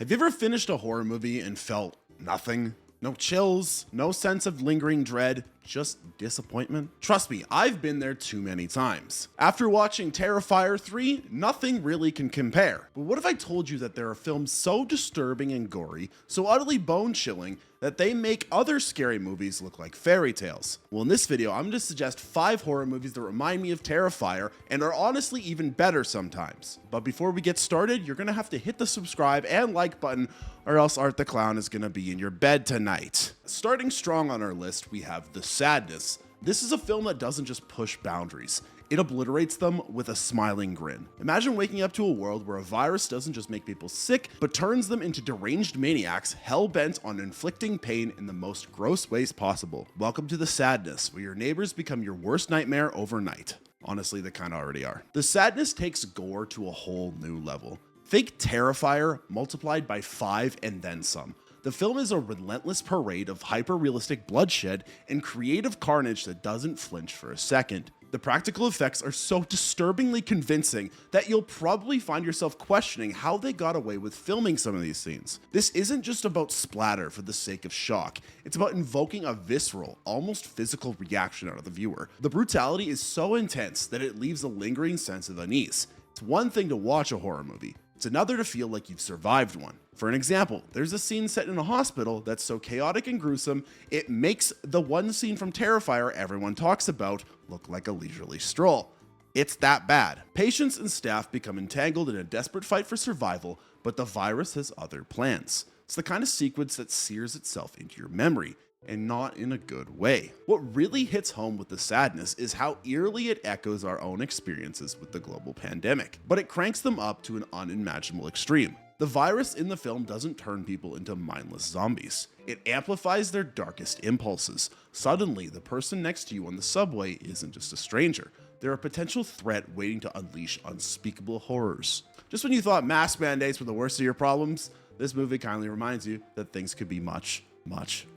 Have you ever finished a horror movie and felt nothing? No chills, no sense of lingering dread, just disappointment? Trust me, I've been there too many times. After watching Terrifier 3, nothing really can compare. But what if I told you that there are films so disturbing and gory, so utterly bone-chilling, that they make other scary movies look like fairy tales? Well, in this video, I'm going to suggest 5 horror movies that remind me of Terrifier and are honestly even better sometimes. But before we get started, you're going to have to hit the subscribe and like button, or else Art the Clown is going to be in your bed tonight. Starting strong on our list, we have The Sadness. This is a film that doesn't just push boundaries. It obliterates them with a smiling grin. Imagine waking up to a world where a virus doesn't just make people sick, but turns them into deranged maniacs hell-bent on inflicting pain in the most gross ways possible. Welcome to The Sadness, where your neighbors become your worst nightmare overnight. Honestly, they kinda already are. The Sadness takes gore to a whole new level. Think Terrifier multiplied by 5 and then some. The film is a relentless parade of hyper-realistic bloodshed and creative carnage that doesn't flinch for a second. The practical effects are so disturbingly convincing that you'll probably find yourself questioning how they got away with filming some of these scenes. This isn't just about splatter for the sake of shock, it's about invoking a visceral, almost physical reaction out of the viewer. The brutality is so intense that it leaves a lingering sense of unease. It's one thing to watch a horror movie, it's another to feel like you've survived one. For an example, there's a scene set in a hospital that's so chaotic and gruesome, it makes the one scene from Terrifier everyone talks about look like a leisurely stroll. It's that bad. Patients and staff become entangled in a desperate fight for survival, but the virus has other plans. It's the kind of sequence that sears itself into your memory, and not in a good way. What really hits home with The Sadness is how eerily it echoes our own experiences with the global pandemic, but it cranks them up to an unimaginable extreme. The virus in the film doesn't turn people into mindless zombies. It amplifies their darkest impulses. Suddenly, the person next to you on the subway isn't just a stranger. They're a potential threat waiting to unleash unspeakable horrors. Just when you thought mask mandates were the worst of your problems, this movie kindly reminds you that things could be much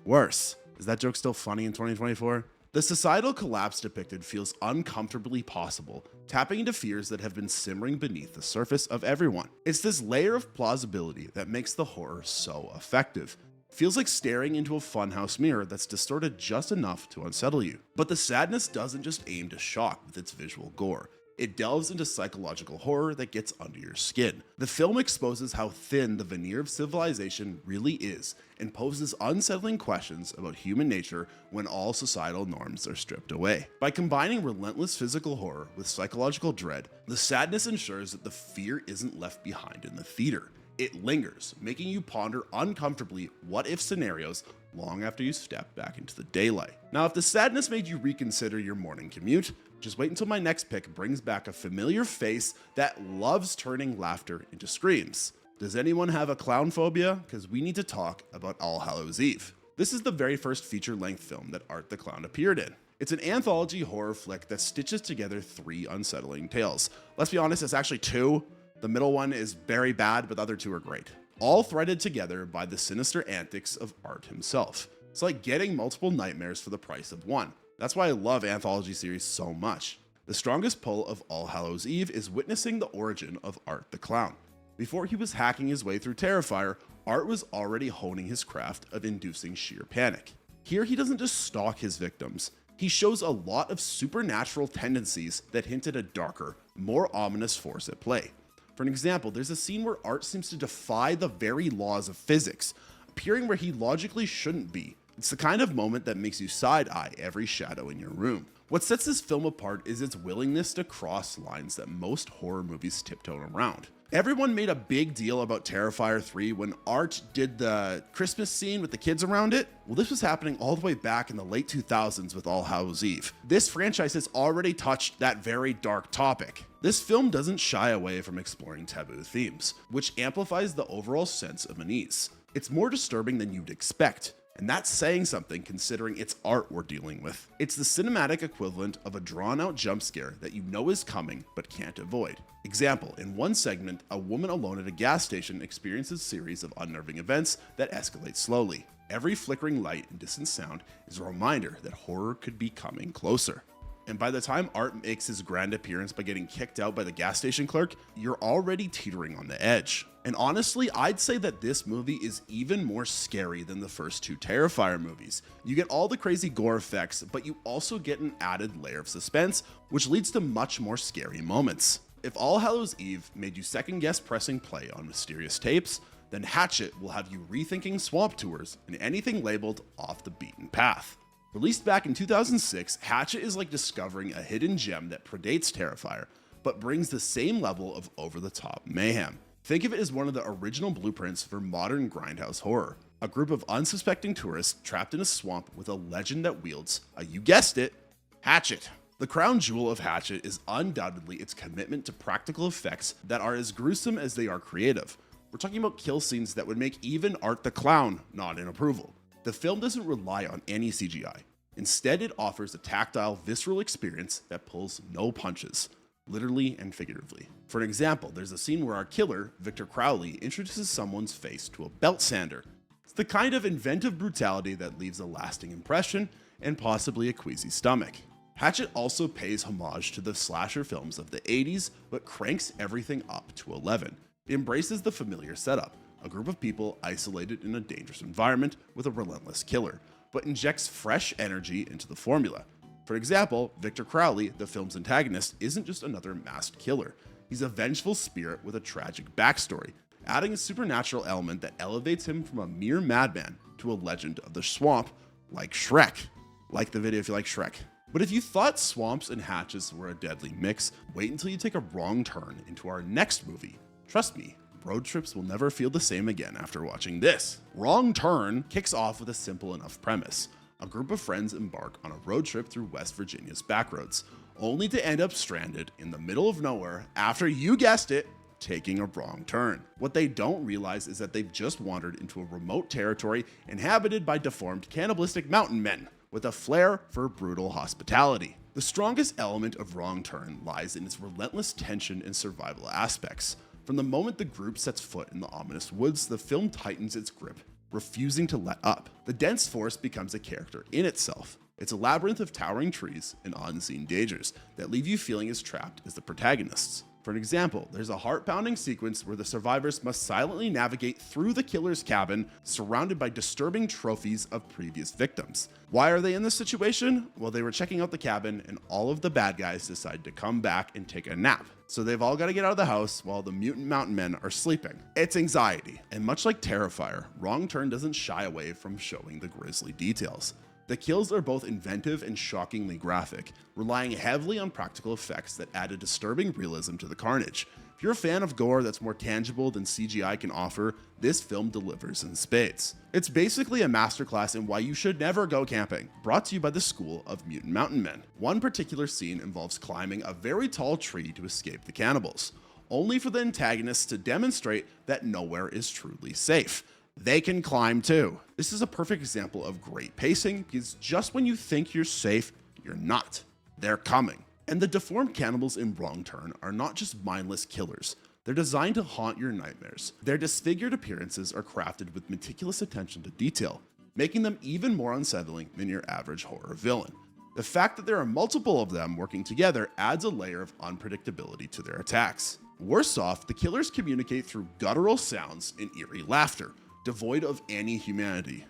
worse. Is that joke still funny in 2024? The societal collapse depicted feels uncomfortably possible, tapping into fears that have been simmering beneath the surface of everyone. It's this layer of plausibility that makes the horror so effective. It feels like staring into a funhouse mirror that's distorted just enough to unsettle you. But The Sadness doesn't just aim to shock with its visual gore. It delves into psychological horror that gets under your skin. The film exposes how thin the veneer of civilization really is and poses unsettling questions about human nature when all societal norms are stripped away. By combining relentless physical horror with psychological dread, The Sadness ensures that the fear isn't left behind in the theater. It lingers, making you ponder uncomfortably what-if scenarios long after you step back into the daylight. Now, if The Sadness made you reconsider your morning commute, just wait until my next pick brings back a familiar face that loves turning laughter into screams. Does anyone have a clown phobia? Because we need to talk about All Hallows Eve. This is the very first feature-length film that Art the Clown appeared in. It's an anthology horror flick that stitches together 3 unsettling tales. Let's be honest, it's actually 2. The middle one is very bad, but the other 2 are great. All threaded together by the sinister antics of Art himself. It's like getting multiple nightmares for the price of one. That's why I love anthology series so much. The strongest pull of All Hallows Eve is witnessing the origin of Art the Clown. Before he was hacking his way through Terrifier, Art was already honing his craft of inducing sheer panic. Here he doesn't just stalk his victims, he shows a lot of supernatural tendencies that hint at a darker, more ominous force at play. For an example, there's a scene where Art seems to defy the very laws of physics, appearing where he logically shouldn't be. It's the kind of moment that makes you side-eye every shadow in your room. What sets this film apart is its willingness to cross lines that most horror movies tiptoe around. Everyone made a big deal about Terrifier 3 when Art did the Christmas scene with the kids around it. Well, this was happening all the way back in the late 2000s with All Hallows Eve. This franchise has already touched that very dark topic. This film doesn't shy away from exploring taboo themes, which amplifies the overall sense of unease. It's more disturbing than you'd expect. And that's saying something considering it's art we're dealing with. It's the cinematic equivalent of a drawn-out jump scare that you know is coming but can't avoid. Example, in one segment, a woman alone at a gas station experiences a series of unnerving events that escalate slowly. Every flickering light and distant sound is a reminder that horror could be coming closer. And by the time Art makes his grand appearance by getting kicked out by the gas station clerk, you're already teetering on the edge. And honestly, I'd say that this movie is even more scary than the first two Terrifier movies. You get all the crazy gore effects, but you also get an added layer of suspense, which leads to much more scary moments. If All Hallows Eve made you second guess pressing play on mysterious tapes, then Hatchet will have you rethinking swamp tours and anything labeled off the beaten path. Released back in 2006, Hatchet is like discovering a hidden gem that predates Terrifier, but brings the same level of over-the-top mayhem. Think of it as one of the original blueprints for modern grindhouse horror. A group of unsuspecting tourists trapped in a swamp with a legend that wields, you guessed it, Hatchet. The crown jewel of Hatchet is undoubtedly its commitment to practical effects that are as gruesome as they are creative. We're talking about kill scenes that would make even Art the Clown nod in approval. The film doesn't rely on any CGI. Instead, it offers a tactile, visceral experience that pulls no punches, literally and figuratively. For an example, there's a scene where our killer, Victor Crowley, introduces someone's face to a belt sander. It's the kind of inventive brutality that leaves a lasting impression and possibly a queasy stomach. Hatchet also pays homage to the slasher films of the 80s, but cranks everything up to 11. It embraces the familiar setup. A group of people isolated in a dangerous environment with a relentless killer, but injects fresh energy into the formula. For example, Victor Crowley, the film's antagonist, isn't just another masked killer. He's a vengeful spirit with a tragic backstory, adding a supernatural element that elevates him from a mere madman to a legend of the swamp, like Shrek. Like the video if you like Shrek. But if you thought swamps and hatchets were a deadly mix, wait until you take a wrong turn into our next movie. Trust me, road trips will never feel the same again after watching this. Wrong Turn kicks off with a simple enough premise. A group of friends embark on a road trip through West Virginia's backroads, only to end up stranded in the middle of nowhere after, you guessed it, taking a wrong turn. What they don't realize is that they've just wandered into a remote territory inhabited by deformed cannibalistic mountain men with a flair for brutal hospitality. The strongest element of Wrong Turn lies in its relentless tension and survival aspects. From the moment the group sets foot in the ominous woods, the film tightens its grip, refusing to let up. The dense forest becomes a character in itself. It's a labyrinth of towering trees and unseen dangers that leave you feeling as trapped as the protagonists. For an example, there's a heart-pounding sequence where the survivors must silently navigate through the killer's cabin, surrounded by disturbing trophies of previous victims. Why are they in this situation? Well, they were checking out the cabin and all of the bad guys decide to come back and take a nap. So they've all got to get out of the house while the mutant mountain men are sleeping. It's anxiety. And much like Terrifier, Wrong Turn doesn't shy away from showing the grisly details. The kills are both inventive and shockingly graphic, relying heavily on practical effects that add a disturbing realism to the carnage. If you're a fan of gore that's more tangible than CGI can offer, this film delivers in spades. It's basically a masterclass in why you should never go camping, brought to you by the School of Mutant Mountain Men. One particular scene involves climbing a very tall tree to escape the cannibals, only for the antagonists to demonstrate that nowhere is truly safe. They can climb too. This is a perfect example of great pacing, because just when you think you're safe, you're not. They're coming. And the deformed cannibals in Wrong Turn are not just mindless killers. They're designed to haunt your nightmares. Their disfigured appearances are crafted with meticulous attention to detail, making them even more unsettling than your average horror villain. The fact that there are multiple of them working together adds a layer of unpredictability to their attacks. Worse off, the killers communicate through guttural sounds and eerie laughter, devoid of any humanity.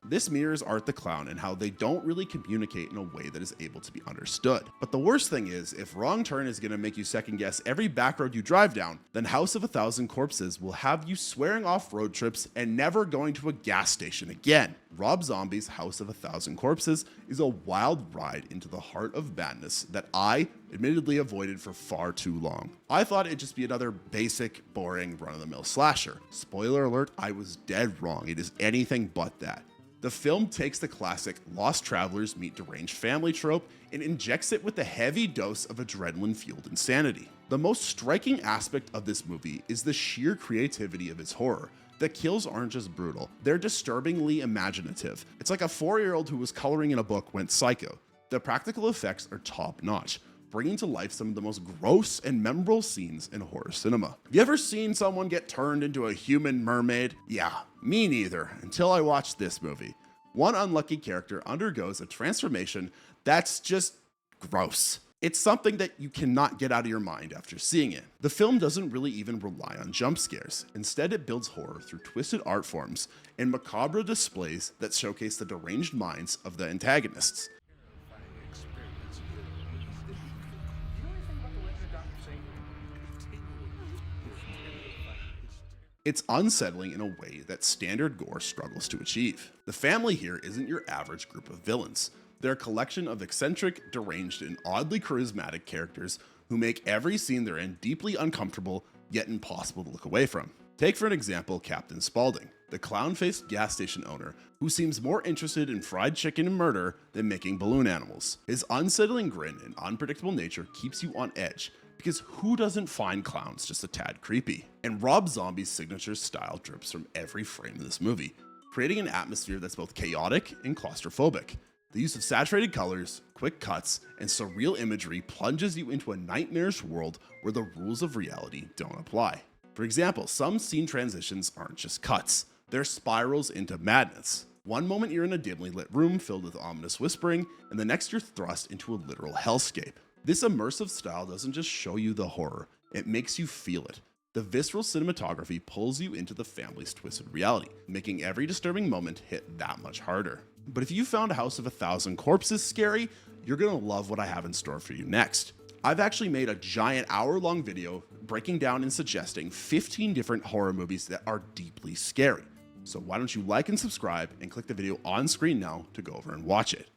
This mirrors Art the Clown and how they don't really communicate in a way that is able to be understood. But the worst thing is, if Wrong Turn is going to make you second guess every back road you drive down, then House of a Thousand Corpses will have you swearing off road trips and never going to a gas station again. Rob Zombie's House of a Thousand Corpses is a wild ride into the heart of madness that I admittedly avoided for far too long. I thought it'd just be another basic, boring, run-of-the-mill slasher. Spoiler alert, I was dead wrong. It is anything but that. The film takes the classic Lost Travelers meet deranged family trope and injects it with a heavy dose of adrenaline-fueled insanity. The most striking aspect of this movie is the sheer creativity of its horror. The kills aren't just brutal, they're disturbingly imaginative. It's like a 4-year-old who was coloring in a book went psycho. The practical effects are top-notch. bringing to life some of the most gross and memorable scenes in horror cinema. Have you ever seen someone get turned into a human mermaid? Yeah, me neither, until I watched this movie. One unlucky character undergoes a transformation that's just gross. It's something that you cannot get out of your mind after seeing it. The film doesn't really even rely on jump scares. Instead, it builds horror through twisted art forms and macabre displays that showcase the deranged minds of the antagonists. It's unsettling in a way that standard gore struggles to achieve. The family here isn't your average group of villains. They're a collection of eccentric, deranged, and oddly charismatic characters who make every scene they're in deeply uncomfortable, yet impossible to look away from. Take for an example Captain Spaulding, the clown-faced gas station owner who seems more interested in fried chicken and murder than making balloon animals. His unsettling grin and unpredictable nature keeps you on edge, because who doesn't find clowns just a tad creepy? And Rob Zombie's signature style drips from every frame of this movie, creating an atmosphere that's both chaotic and claustrophobic. The use of saturated colors, quick cuts, and surreal imagery plunges you into a nightmarish world where the rules of reality don't apply. For example, some scene transitions aren't just cuts, they're spirals into madness. One moment you're in a dimly lit room filled with ominous whispering, and the next you're thrust into a literal hellscape. This immersive style doesn't just show you the horror, it makes you feel it. The visceral cinematography pulls you into the family's twisted reality, making every disturbing moment hit that much harder. But if you found House of a Thousand Corpses scary, you're gonna love what I have in store for you next. I've actually made a giant hour-long video breaking down and suggesting 15 different horror movies that are deeply scary. So why don't you like and subscribe and click the video on screen now to go over and watch it.